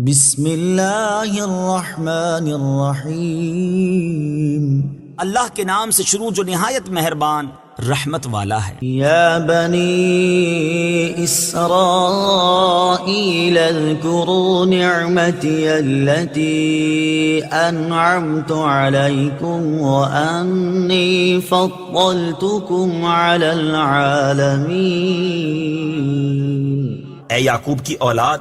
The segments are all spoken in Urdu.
بسم اللہ الرحمن الرحیم، اللہ کے نام سے شروع جو نہایت مہربان رحمت والا ہے۔ یا بنی اسرائیل اذکروا نعمتی التي انعمت علیکم وانی فضلتکم علی العالمین۔ اے یعقوب کی اولاد،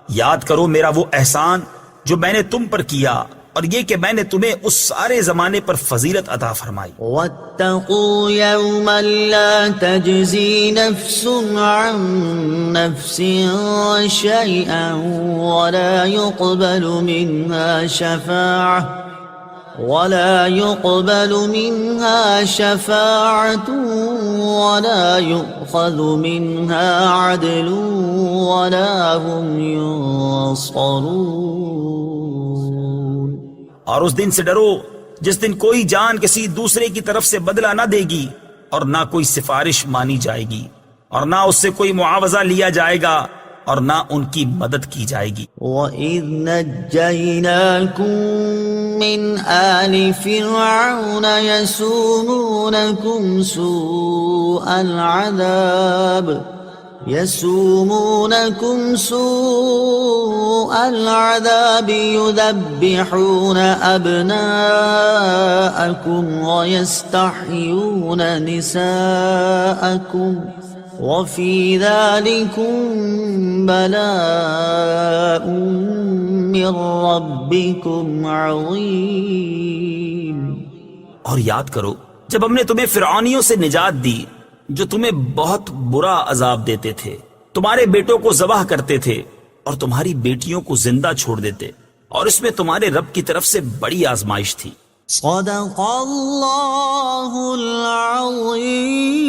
یاد کرو میرا وہ احسان جو میں نے تم پر کیا، اور یہ کہ میں نے تمہیں اس سارے زمانے پر فضیلت عطا فرمائی۔ واتقوا يوما لا تجزي نفس عن نفس شيئا ولا يقبل منها شفاعة ولا يؤخذ منها عدل ولا هم ينصرون۔ اور اس دن سے ڈرو جس دن کوئی جان کسی دوسرے کی طرف سے بدلہ نہ دے گی، اور نہ کوئی سفارش مانی جائے گی، اور نہ اس سے کوئی معاوضہ لیا جائے گا، اور نہ ان کی مدد کی جائے گی۔ وَإِذْ نَجَّيْنَاكُمْ مِنْ آلِ فِرْعَوْنَ يَسُومُونَكُمْ سُوءَ الْعَذَابِ يُذَبِّحُونَ أَبْنَاءَكُمْ وَيَسْتَحْيُونَ نِسَاءَكُمْ وَفِي ذَلِكُمْ بَلَاءٌ مِّن رَّبِّكُمْ عَظِيمٌ۔ اور یاد کرو جب ہم نے تمہیں فرعونیوں سے نجات دی جو تمہیں بہت برا عذاب دیتے تھے، تمہارے بیٹوں کو ذبح کرتے تھے اور تمہاری بیٹیوں کو زندہ چھوڑ دیتے، اور اس میں تمہارے رب کی طرف سے بڑی آزمائش تھی۔ صدق اللہ العظیم۔